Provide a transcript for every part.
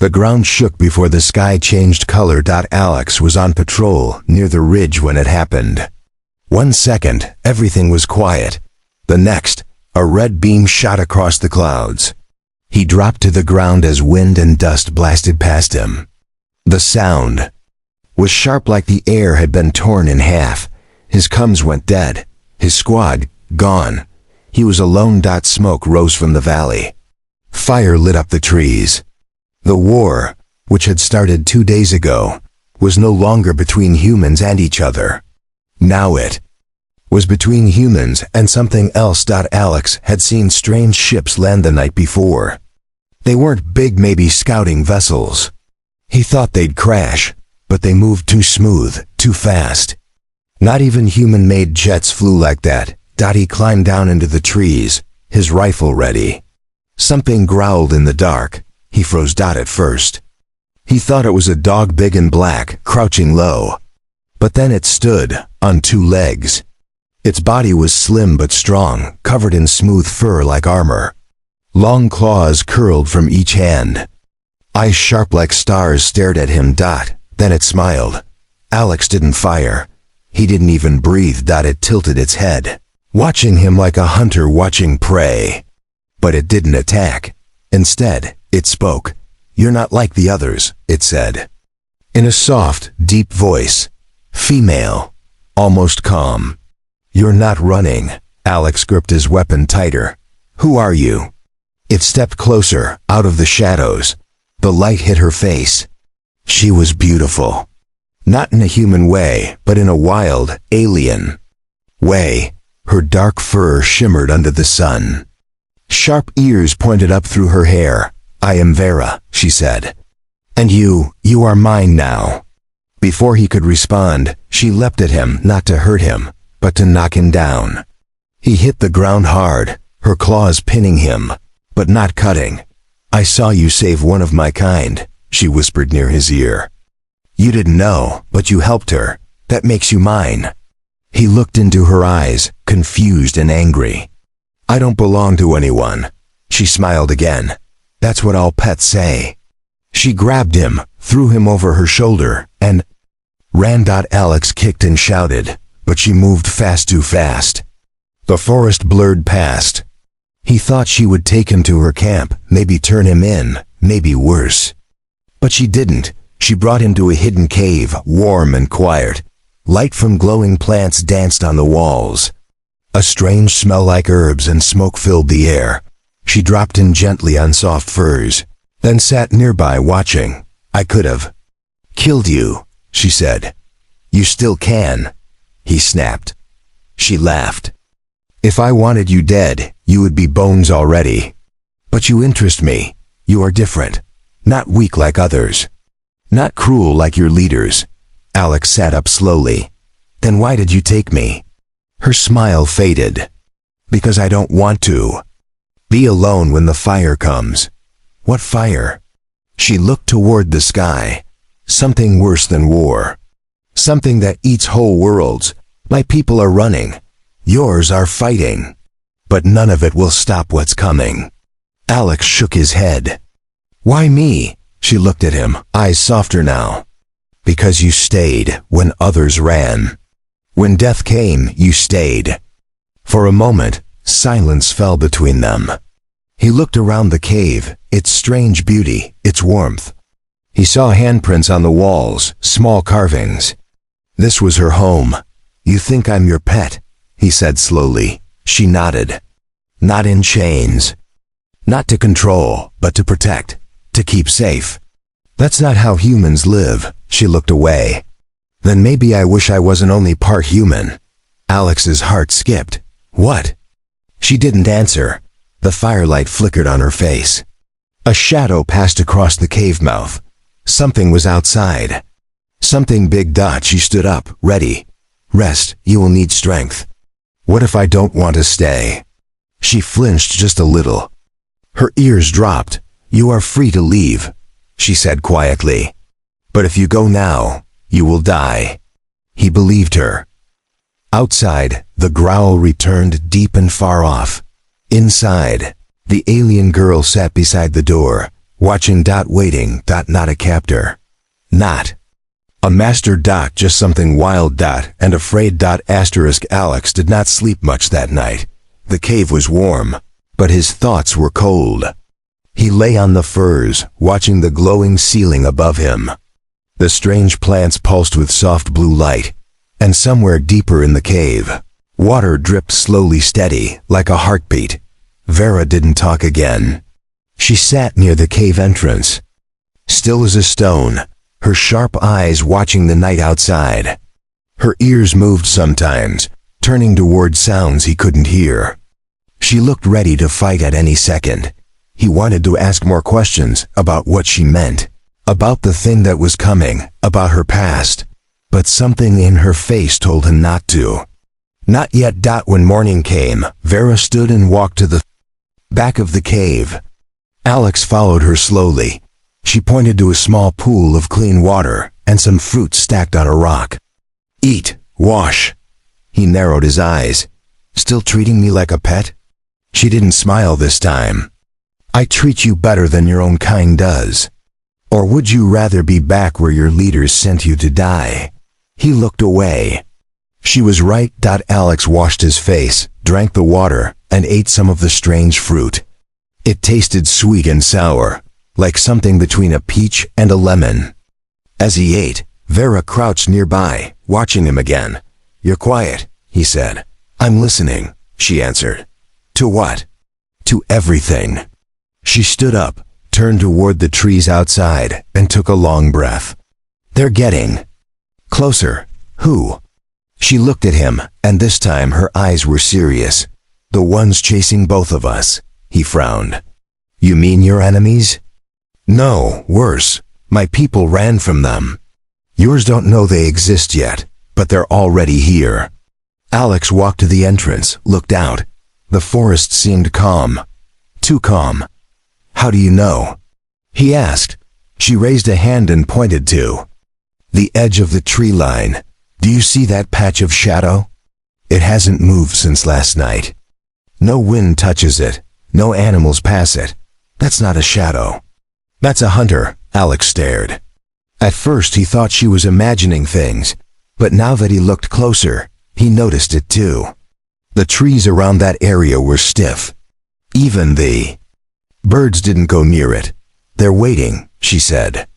The ground shook before the sky changed color. Alex was on patrol near the ridge when it happened. 1 second, everything was quiet. The next, a red beam shot across the clouds. He dropped to the ground as wind and dust blasted past him. The sound was sharp, like the air had been torn in half. His cums went dead. His squad, gone. He was alone. Smoke rose from the valley. Fire lit up the trees. The war, which had started 2 days ago, was no longer between humans and each other. Now it was between humans and something else. Alex had seen strange ships land the night before. They weren't big, maybe scouting vessels. He thought they'd crash, but they moved too smooth, too fast. Not even human-made jets flew like that. He climbed down into the trees, his rifle ready. Something growled in the dark. He froze. At first, he thought it was a dog, big and black, crouching low. But then it stood on 2 legs. Its body was slim but strong, covered in smooth fur like armor. Long claws curled from each hand. Eyes sharp like stars stared at him. Then it smiled. Alex didn't fire. He didn't even breathe. It tilted its head, watching him like a hunter watching prey. But it didn't attack. Instead, it spoke. "You're not like the others," it said. In a soft, deep voice. Female. Almost calm. "You're not running." Alex gripped his weapon tighter. "Who are you?" It stepped closer, out of the shadows. The light hit her face. She was beautiful. Not in a human way, but in a wild, alien way. Her dark fur shimmered under the sun. Sharp ears pointed up through her hair. "I am Vera," she said. "And you are mine now." Before he could respond, she leapt at him, not to hurt him, but to knock him down. He hit the ground hard, her claws pinning him, but not cutting. "I saw you save one of my kind," she whispered near his ear. "You didn't know, but you helped her. That makes you mine." He looked into her eyes, confused and angry. "I don't belong to anyone." She smiled again. "That's what all pets say." She grabbed him, threw him over her shoulder, and ran. Alex kicked and shouted, but she moved too fast. The forest blurred past. He thought she would take him to her camp, maybe turn him in, maybe worse. But she didn't. She brought him to a hidden cave, warm and quiet. Light from glowing plants danced on the walls. A strange smell like herbs and smoke filled the air. She dropped him gently on soft furs, then sat nearby watching. "I could have killed you," she said. "You still can," he snapped. She laughed. "If I wanted you dead, you would be bones already. But you interest me. You are different. Not weak like others. Not cruel like your leaders." Alex sat up slowly. "Then why did you take me?" Her smile faded. "Because I don't want to. Be alone when the fire comes." "What fire?" She looked toward the sky. "Something worse than war. Something that eats whole worlds. My people are running. Yours are fighting. But none of it will stop what's coming." Alex shook his head. "Why me?" She looked at him, eyes softer now. "Because you stayed when others ran. When death came, you stayed." For a moment, silence fell between them. He looked around the cave, its strange beauty, its warmth. He saw handprints on the walls, small carvings. This was her home. "You think I'm your pet?" he said slowly. She nodded. "Not in chains. Not to control, but to protect, to keep safe. That's not how humans live." She looked away. "Then maybe I wish I wasn't only part human." Alex's heart skipped. "What?" She didn't answer. The firelight flickered on her face. A shadow passed across the cave mouth. Something was outside. Something big. She stood up, ready. "Rest, you will need strength." "What if I don't want to stay?" She flinched just a little. Her ears dropped. "You are free to leave," she said quietly. "But if you go now, you will die." He believed her. Outside, the growl returned deep and far off. Inside, the alien girl sat beside the door, watching. Waiting. Not a captor. Not a master. Just something wild. And afraid. Alex did not sleep much that night. The cave was warm, but his thoughts were cold. He lay on the furs, watching the glowing ceiling above him. The strange plants pulsed with soft blue light, and somewhere deeper in the cave, water dripped slowly, steady, like a heartbeat. Vera didn't talk again. She sat near the cave entrance, still as a stone, her sharp eyes watching the night outside. Her ears moved sometimes, turning toward sounds he couldn't hear. She looked ready to fight at any second. He wanted to ask more questions about what she meant, about the thing that was coming, about her past, but something in her face told him not to. Not yet. When morning came, Vera stood and walked to the back of the cave. Alex followed her slowly. She pointed to a small pool of clean water and some fruit stacked on a rock. Eat, wash. He narrowed his eyes. Still treating me like a pet? She didn't smile this time. I treat you better than your own kind does. Or would you rather be back where your leaders sent you to die? He looked away. She was right. Alex washed his face, drank the water, and ate some of the strange fruit. It tasted sweet and sour, like something between a peach and a lemon. As he ate, Vera crouched nearby, watching him again. You're quiet, he said. I'm listening, she answered. To what? To everything. She stood up, turned toward the trees outside, and took a long breath. They're getting closer. Who? She looked at him, and this time her eyes were serious. The ones chasing both of us, he frowned. You mean your enemies? No, worse. My people ran from them. Yours don't know they exist yet, but they're already here. Alex walked to the entrance, looked out. The forest seemed calm. Too calm. How do you know? He asked. She raised a hand and pointed to the edge of the tree line. Do you see that patch of shadow? It hasn't moved since last night. No wind touches it. No animals pass it. That's not a shadow. That's a hunter. Alex stared. At first he thought she was imagining things, but now that he looked closer, he noticed it too. The trees around that area were stiff. Even the birds didn't go near it. They're waiting, she said.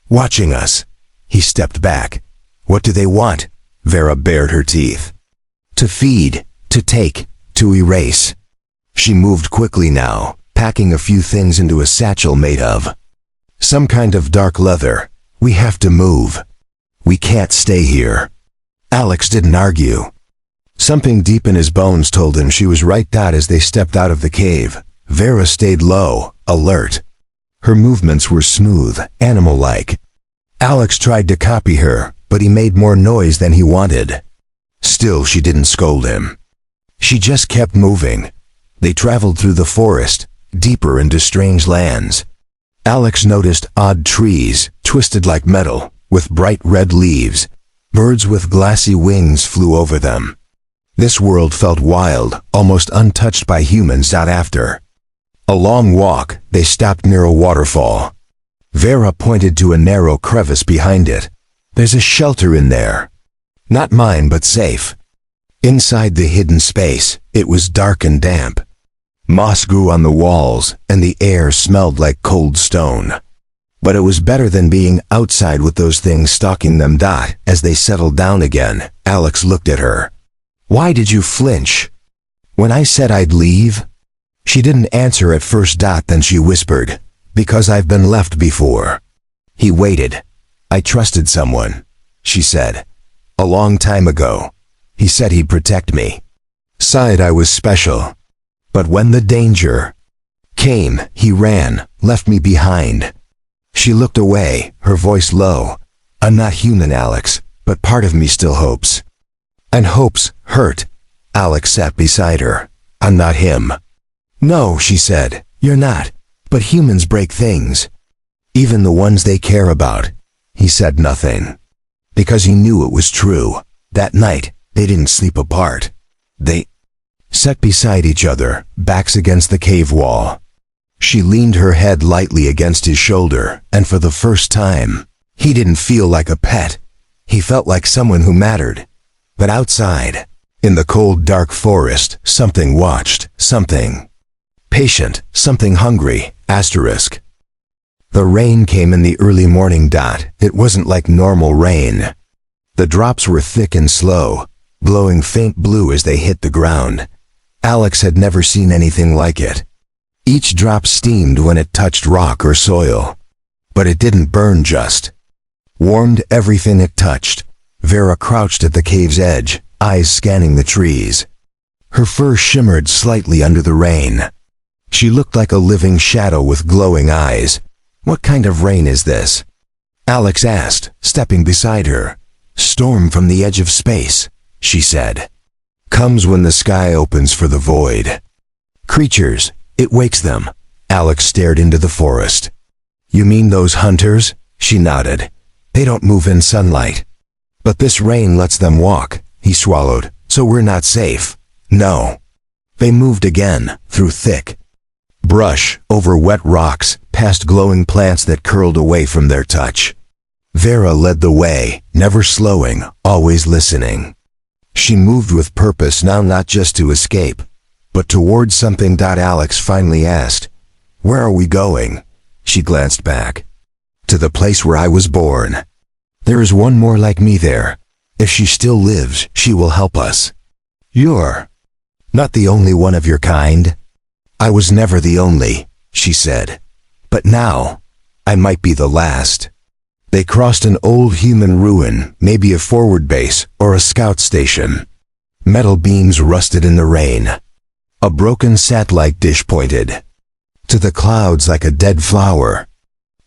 Watching us. He stepped back. What do they want? Vera bared her teeth. To feed, to take, to erase. She moved quickly now, packing a few things into a satchel made of some kind of dark leather. We have to move. We can't stay here. Alex didn't argue. Something deep in his bones told him she was right. As they stepped out of the cave, Vera stayed low, alert. Her movements were smooth, animal-like. Alex tried to copy her, but he made more noise than he wanted. Still, she didn't scold him. She just kept moving. They traveled through the forest, deeper into strange lands. Alex noticed odd trees, twisted like metal, with bright red leaves. Birds with glassy wings flew over them. This world felt wild, almost untouched by humans. After a long walk, they stopped near a waterfall. Vera pointed to a narrow crevice behind it. There's a shelter in there. Not mine, but safe. Inside the hidden space, it was dark and damp. Moss grew on the walls, and the air smelled like cold stone. But it was better than being outside with those things stalking them. As they settled down again, Alex looked at her. Why did you flinch? When I said I'd leave? She didn't answer at first. Then she whispered, because I've been left before. He waited. I trusted someone, she said. A long time ago. He said he'd protect me. Said I was special. But when the danger came, he ran, left me behind. She looked away, her voice low. I'm not human, Alex, but part of me still hopes. And hopes hurt. Alex sat beside her. I'm not him. No, she said, you're not. But humans break things. Even the ones they care about. He said nothing. Because he knew it was true. That night, they didn't sleep apart. They sat beside each other, backs against the cave wall. She leaned her head lightly against his shoulder, and for the first time, he didn't feel like a pet. He felt like someone who mattered. But outside, in the cold, dark forest, something watched, something patient, something hungry, asterisk. The rain came in the early morning. It wasn't like normal rain. The drops were thick and slow, glowing faint blue as they hit the ground. Alex had never seen anything like it. Each drop steamed when it touched rock or soil. But it didn't burn, just warmed everything it touched. Vera crouched at the cave's edge, eyes scanning the trees. Her fur shimmered slightly under the rain. She looked like a living shadow with glowing eyes. "What kind of rain is this?" Alex asked, stepping beside her. "Storm from the edge of space," she said. "Comes when the sky opens for the void. Creatures, it wakes them." Alex stared into the forest. "You mean those hunters?" She nodded. "They don't move in sunlight. But this rain lets them walk," he swallowed. "So we're not safe." "No." They moved again, through thick brush, over wet rocks, past glowing plants that curled away from their touch. Vera led the way, never slowing, always listening. She moved with purpose now, not just to escape, but towards something. Alex finally asked, "Where are we going?" She glanced back. "To the place where I was born. There is one more like me there. If she still lives, she will help us." "You're not the only one of your kind." "I was never the only," she said. "But now, I might be the last." They crossed an old human ruin, maybe a forward base or a scout station. Metal beams rusted in the rain. A broken satellite dish pointed to the clouds like a dead flower.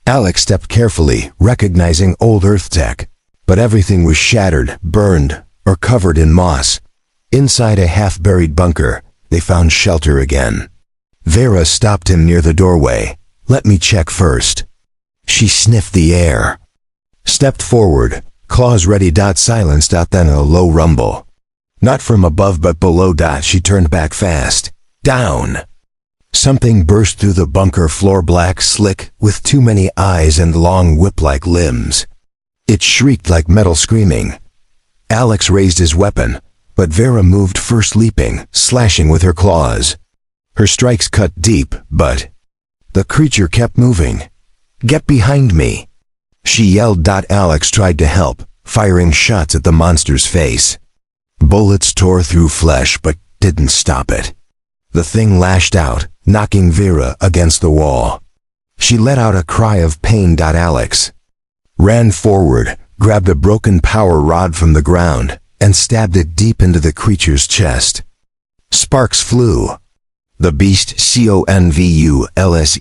Alex stepped carefully, recognizing old Earth tech, but everything was shattered, burned, or covered in moss. Inside a half-buried bunker, they found shelter again. Vera stopped him near the doorway. "Let me check first." She sniffed the air, stepped forward, claws ready. Silence. Then a low rumble. Not from above but below. She turned back fast. Down. Something burst through the bunker floor, black, slick, with too many eyes and long whip-like limbs. It shrieked like metal, screaming. Alex raised his weapon, but Vera moved first, leaping, slashing with her claws. Her strikes cut deep, but the creature kept moving. "Get behind me," she yelled. Alex tried to help, firing shots at the monster's face. Bullets tore through flesh but didn't stop it. The thing lashed out, knocking Vera against the wall. She let out a cry of pain. Alex ran forward, grabbed a broken power rod from the ground, and stabbed it deep into the creature's chest. Sparks flew. The beast convulsed.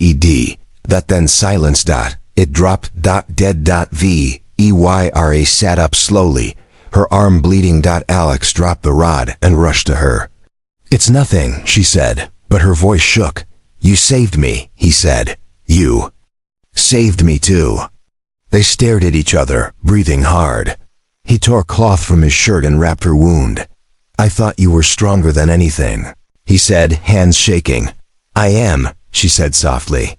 That then silenced. It dropped. Dead. Vera sat up slowly, her arm bleeding. Alex dropped the rod and rushed to her. "It's nothing," she said, but her voice shook. "You saved me," he said. "You saved me too." They stared at each other, breathing hard. He tore cloth from his shirt and wrapped her wound. "I thought you were stronger than anything," he said, hands shaking. "I am," she said softly.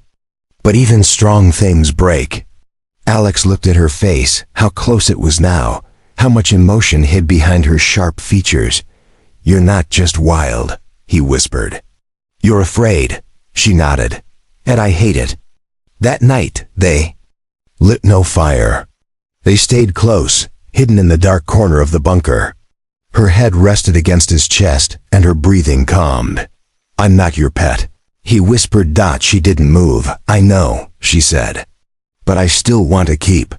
"But even strong things break." Alex looked at her face, how close it was now, how much emotion hid behind her sharp features. "You're not just wild," he whispered. "You're afraid," she nodded. "And I hate it." That night, they lit no fire. They stayed close, hidden in the dark corner of the bunker. Her head rested against his chest, and her breathing calmed. "I'm not your pet," he whispered. She didn't move. "I know," she said. "But I still want to keep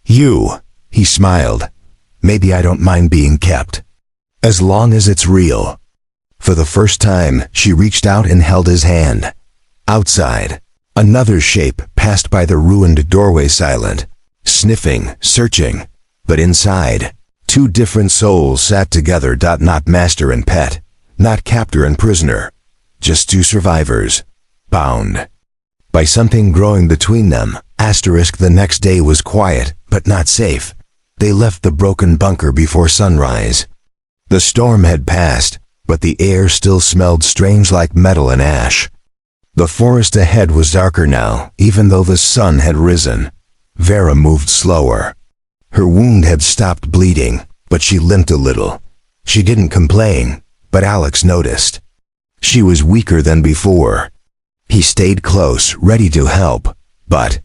you," he smiled. "Maybe I don't mind being kept. As long as it's real." For the first time, she reached out and held his hand. Outside, another shape passed by the ruined doorway, silent, sniffing, searching. But inside, two different souls sat together. Not master and pet, not captor and prisoner. Just two survivors, bound by something growing between them. The next day was quiet, but not safe. They left the broken bunker before sunrise. The storm had passed, but the air still smelled strange, like metal and ash. The forest ahead was darker now, even though the sun had risen. Vera moved slower. Her wound had stopped bleeding, but she limped a little. She didn't complain, but Alex noticed. She was weaker than before. He stayed close, ready to help, but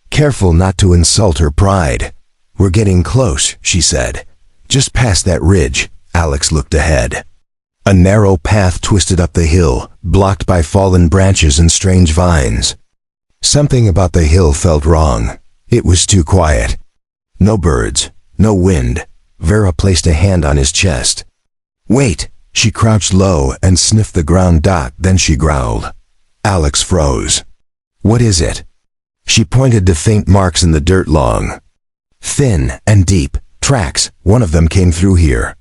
careful not to insult her pride. "We're getting close," she said. "Just past that ridge." Alex looked ahead. A narrow path twisted up the hill, blocked by fallen branches and strange vines. Something about the hill felt wrong. It was too quiet. No birds, no wind. Vera placed a hand on his chest. "Wait!" She crouched low and sniffed the ground. Then she growled. Alex froze. "What is it?" She pointed to faint marks in the dirt long. Thin and deep tracks. One of them came through here.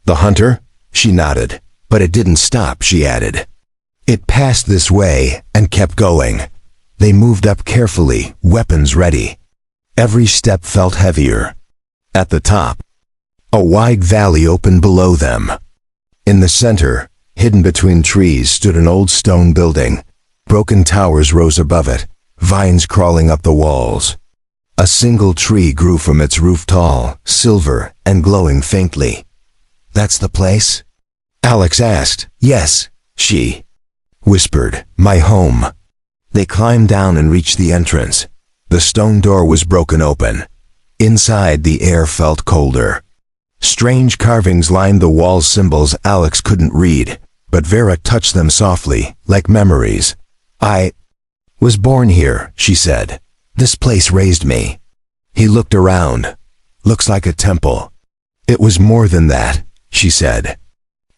"The hunter?" She nodded. "But it didn't stop," she added. "It passed this way and kept going." They moved up carefully, weapons ready. Every step felt heavier. At the top, a wide valley opened below them. In the center, hidden between trees, stood an old stone building. Broken towers rose above it, vines crawling up the walls. A single tree grew from its roof, tall, silver, and glowing faintly. "That's the place?" Alex asked. "Yes," she whispered. "My home." They climbed down and reached the entrance. The stone door was broken open. Inside, the air felt colder. Strange carvings lined the wall's symbols Alex couldn't read, but Vera touched them softly, like memories. "I was born here," she said. "This place raised me." He looked around. "Looks like a temple." "It was more than that," she said.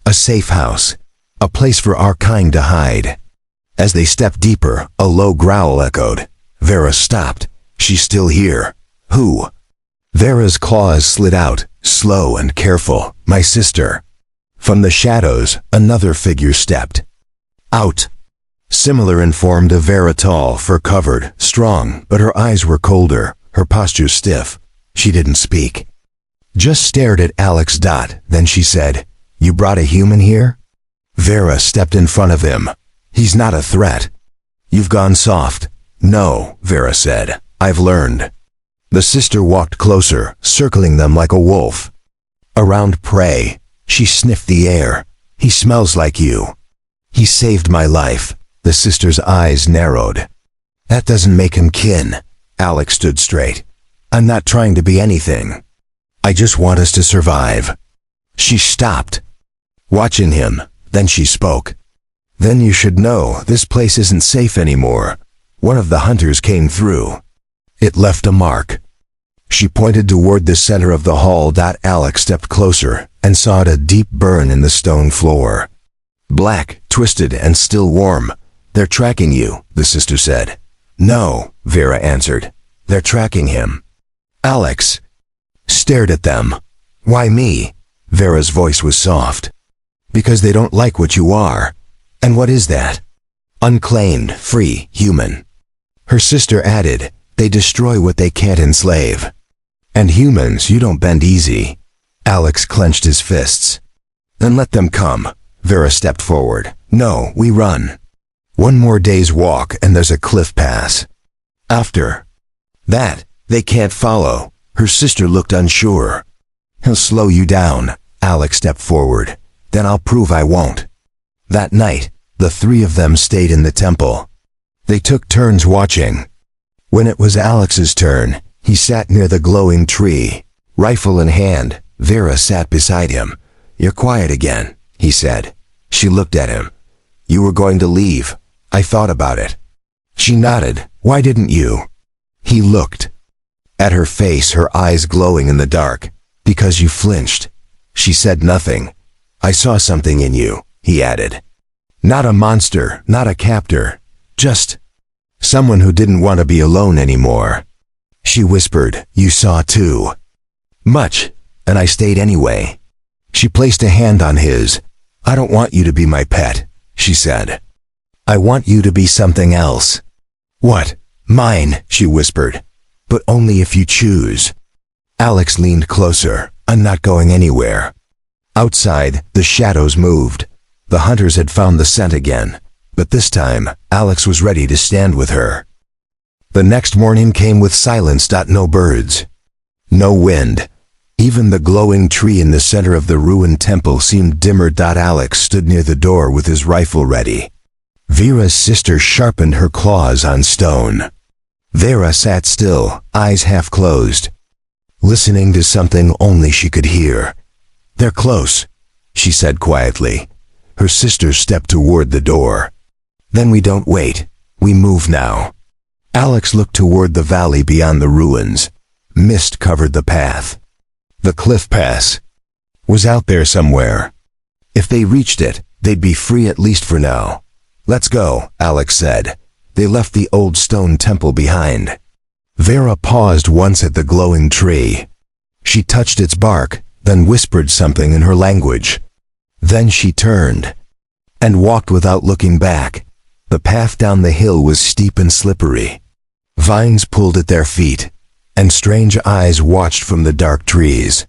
"A safe house. A place for our kind to hide." As they stepped deeper, a low growl echoed. Vera stopped. "She's still here." "Who?" Vera's claws slid out, slow and careful. "My sister." From the shadows, another figure stepped out. Similar in form to Vera, tall, fur-covered, strong, but her eyes were colder, her posture stiff. She didn't speak. Just stared at Alex. Then she said, "You brought a human here?" Vera stepped in front of him. "He's not a threat." "You've gone soft." "No," Vera said. "I've learned." The sister walked closer, circling them like a wolf. Around prey, she sniffed the air. "He smells like you." "He saved my life." The sister's eyes narrowed. "That doesn't make him kin." Alex stood straight. "I'm not trying to be anything. I just want us to survive." She stopped, watching him. Then she spoke. "Then you should know this place isn't safe anymore. One of the hunters came through. It left a mark." She pointed toward the center of the hall. Alex stepped closer and saw a deep burn in the stone floor. "Black, twisted, and still warm." "They're tracking you," the sister said. "No," Vera answered. "They're tracking him." Alex stared at them. "Why me?" Vera's voice was soft. "Because they don't like what you are." "And what is that?" "Unclaimed, free, human." Her sister added, "They destroy what they can't enslave. And humans, you don't bend easy." Alex clenched his fists. "Then let them come." Vera stepped forward. "No, we run. One more day's walk and there's a cliff pass. After that, they can't follow." Her sister looked unsure. "He'll slow you down." Alex stepped forward. "Then I'll prove I won't." That night, the three of them stayed in the temple. They took turns watching. When it was Alex's turn, he sat near the glowing tree, rifle in hand. Vera sat beside him. "You're quiet again," he said. She looked at him. "You were going to leave." "I thought about it." She nodded. "Why didn't you?" He looked at her face, her eyes glowing in the dark. "Because you flinched." She said nothing. "I saw something in you," he added. "Not a monster, not a captor. Just someone who didn't want to be alone anymore." She whispered, "You saw too." "Much, and I stayed anyway." She placed a hand on his. "I don't want you to be my pet," she said. "I want you to be something else." "What?" "Mine," she whispered. "But only if you choose." Alex leaned closer. "I'm not going anywhere." Outside, the shadows moved. The hunters had found the scent again. But this time, Alex was ready to stand with her. The next morning came with silence. No birds. No wind. Even the glowing tree in the center of the ruined temple seemed dimmer. Alex stood near the door with his rifle ready. Vera's sister sharpened her claws on stone. Vera sat still, eyes half closed, listening to something only she could hear. "They're close," she said quietly. Her sister stepped toward the door. "Then we don't wait. We move now." Alex looked toward the valley beyond the ruins. Mist covered the path. The cliff pass was out there somewhere. If they reached it, they'd be free at least for now. "Let's go," Alex said. They left the old stone temple behind. Vera paused once at the glowing tree. She touched its bark, then whispered something in her language. Then she turned and walked without looking back. The path down the hill was steep and slippery. Vines pulled at their feet, and strange eyes watched from the dark trees.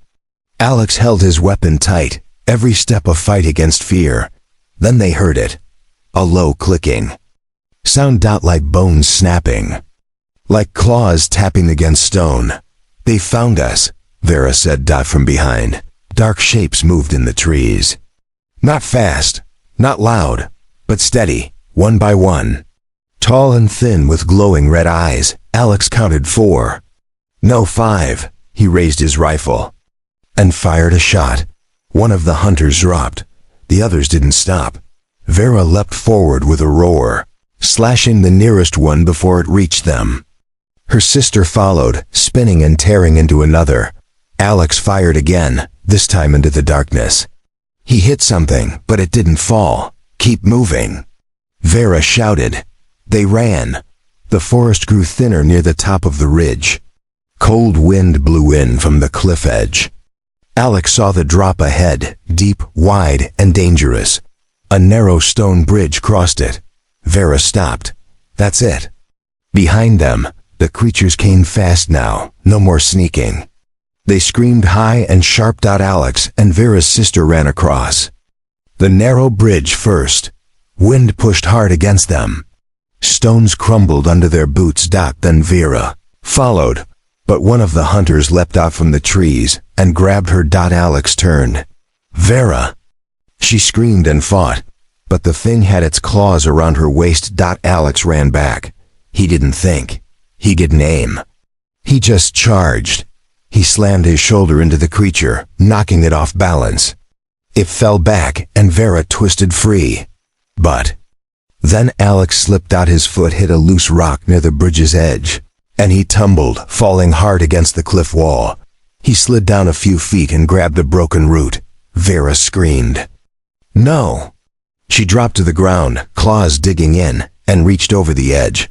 Alex held his weapon tight, every step a fight against fear. Then they heard it. A low clicking sound. Like bones snapping. Like claws tapping against stone. "They found us," Vera said. From behind, dark shapes moved in the trees. Not fast, not loud, but steady, one by one. Tall and thin with glowing red eyes, Alex counted 4. No, 5. He raised his rifle and fired a shot. One of the hunters dropped. The others didn't stop. Vera leapt forward with a roar, slashing the nearest one before it reached them. Her sister followed, spinning and tearing into another. Alex fired again, this time into the darkness. He hit something, but it didn't fall. "Keep moving," Vera shouted. They ran. The forest grew thinner near the top of the ridge. Cold wind blew in from the cliff edge. Alex saw the drop ahead, deep, wide, and dangerous. A narrow stone bridge crossed it. Vera stopped. That's it. Behind them, the creatures came fast now, no more sneaking. They screamed high and sharp. Alex and Vera's sister ran across the narrow bridge first. Wind pushed hard against them. Stones crumbled under their boots. Then Vera followed, but one of the hunters leapt out from the trees and grabbed her. Alex turned. "Vera!" She screamed and fought, but the thing had its claws around her waist. Alex ran back. He didn't think. He didn't aim. He just charged. He slammed his shoulder into the creature, knocking it off balance. It fell back, and Vera twisted free. But then Alex slipped out. His foot hit a loose rock near the bridge's edge, and he tumbled, falling hard against the cliff wall. He slid down a few feet and grabbed a broken root. Vera screamed. "No!" She dropped to the ground, claws digging in, and reached over the edge.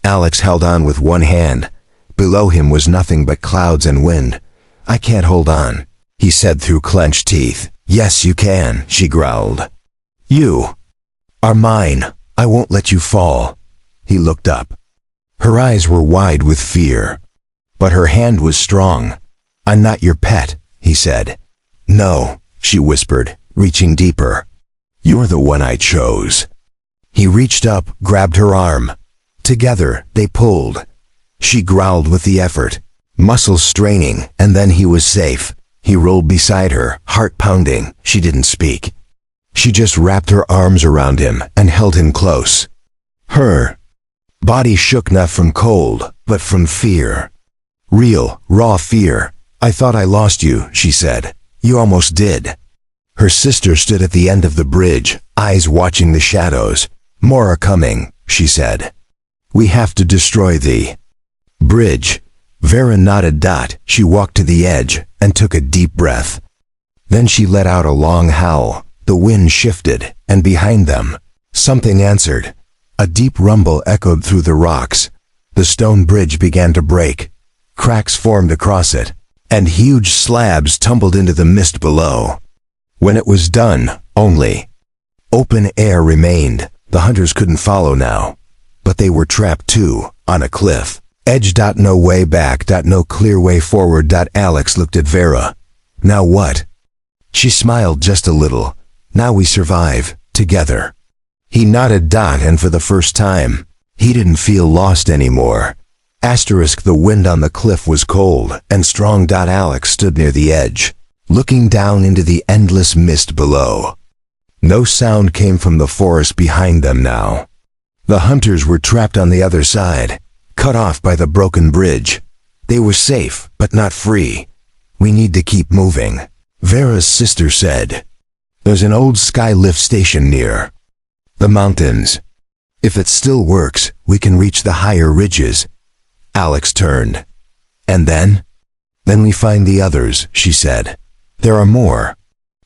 Alex held on with one hand. Below him was nothing but clouds and wind. "I can't hold on," he said through clenched teeth. "Yes, you can," she growled. "You are mine. I won't let you fall." He looked up. Her eyes were wide with fear, but her hand was strong. "I'm not your pet," he said. "No," she whispered, reaching deeper. "You're the one I chose." He reached up, grabbed her arm. Together, they pulled. She growled with the effort, muscles straining, and then he was safe. He rolled beside her, heart pounding. She didn't speak. She just wrapped her arms around him and held him close. Her body shook not from cold, but from fear. Real, raw fear. "I thought I lost you," she said. "You almost did." Her sister stood at the end of the bridge, eyes watching the shadows. "More are coming," she said. "We have to destroy the bridge." Vera nodded. She walked to the edge and took a deep breath. Then she let out a long howl. The wind shifted, and behind them, something answered. A deep rumble echoed through the rocks. The stone bridge began to break. Cracks formed across it, and huge slabs tumbled into the mist below. When it was done, only open air remained. The hunters couldn't follow now, but they were trapped too, on a cliff edge. No way back. No clear way forward. Alex looked at Vera. "Now what?" She smiled just a little. "Now we survive, together." He nodded. And for the first time, he didn't feel lost anymore. The wind on the cliff was cold and strong. Alex stood near the edge, looking down into the endless mist below. No sound came from the forest behind them now. The hunters were trapped on the other side, cut off by the broken bridge. They were safe, but not free. We need to keep moving, Vera's sister said. There's an old sky lift station near the mountains. If it still works, we can reach the higher ridges. Alex turned. And then? Then we find the others, she said. There are more.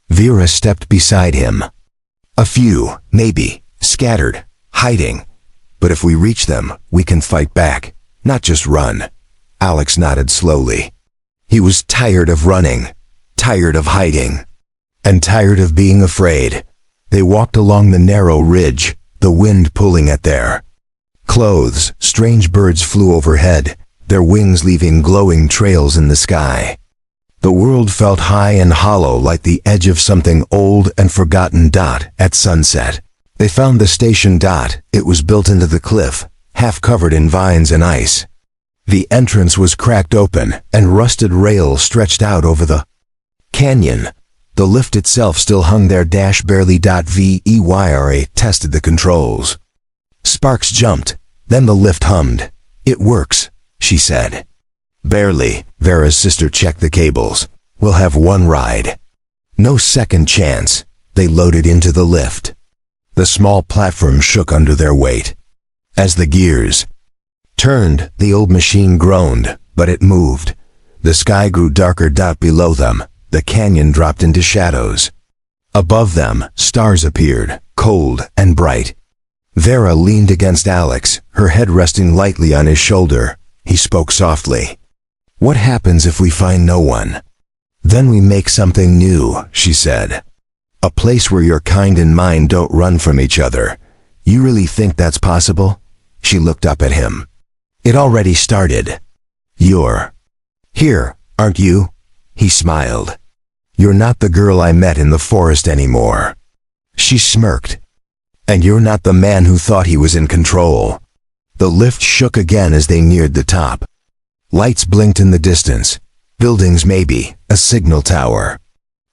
Vera stepped beside him. A few, maybe, scattered, hiding. But if we reach them, we can fight back, not just run. Alex nodded slowly. He was tired of running, tired of hiding, and tired of being afraid. They walked along the narrow ridge, the wind pulling at their clothes. Strange birds flew overhead, their wings leaving glowing trails in the sky. The world felt high and hollow, like the edge of something old and forgotten. At sunset, they found the station. It was built into the cliff, half covered in vines and ice. The entrance was cracked open, and rusted rails stretched out over the canyon. The lift itself still hung there. Barely. Vera tested the controls. Sparks jumped, then the lift hummed. It works, she said. Barely. Vera's sister checked the cables. We'll have one ride. No second chance. They loaded into the lift. The small platform shook under their weight. As the gears turned, the old machine groaned, but it moved. The sky grew darker. Below them, the canyon dropped into shadows. Above them, stars appeared, cold and bright. Vera leaned against Alex, her head resting lightly on his shoulder. He spoke softly. What happens if we find no one? Then we make something new, she said. A place where your kind and mine don't run from each other. You really think that's possible? She looked up at him. It already started. You're here, aren't you? He smiled. You're not the girl I met in the forest anymore. She smirked. And you're not the man who thought he was in control. The lift shook again as they neared the top. Lights blinked in the distance. Buildings maybe, a signal tower.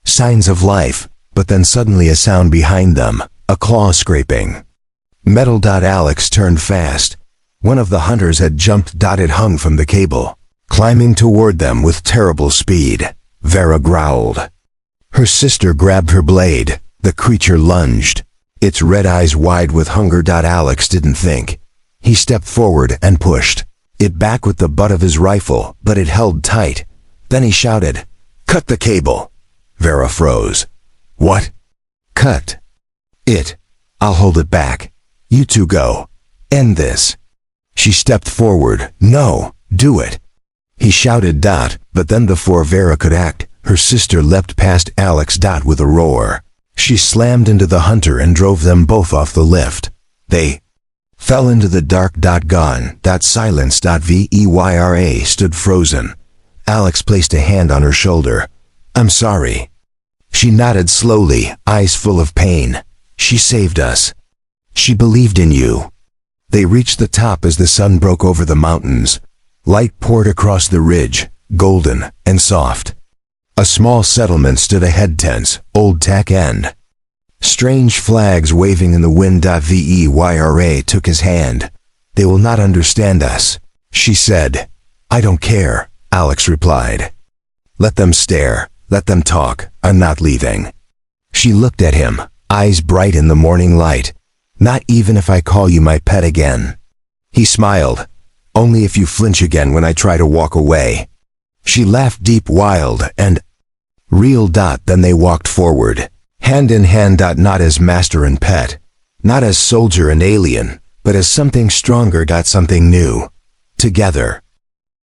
Signs of life, but then suddenly a sound behind them, a claw scraping. Metal. Alex turned fast. One of the hunters had jumped. It hung from the cable, climbing toward them with terrible speed. Vera growled. Her sister grabbed her blade. The creature lunged, its red eyes wide with hunger. Alex didn't think. He stepped forward and pushed it back with the butt of his rifle, but it held tight. Then he shouted, "Cut the cable!" Vera froze. What? Cut it. I'll hold it back. You two go. End this. She stepped forward. No, do it. He shouted. But then before Vera could act, her sister leapt past Alex. With a roar, she slammed into the hunter and drove them both off the lift. They fell into the dark. Gone. Silence. Vera stood frozen. Alex placed a hand on her shoulder. I'm sorry. She nodded slowly, eyes full of pain. She saved us. She believed in you. They reached the top as the sun broke over the mountains. Light poured across the ridge, golden and soft. A small settlement stood ahead, tense, old tack end. Strange flags waving in the wind. Vera took his hand. They will not understand us, she said. I don't care, Alex replied. Let them stare, let them talk, I'm not leaving. She looked at him, eyes bright in the morning light. Not even if I call you my pet again. He smiled. Only if you flinch again when I try to walk away. She laughed deep, wild, and real. Then they walked forward, hand in hand. Not as master and pet, not as soldier and alien, but as something stronger. Something new. Together.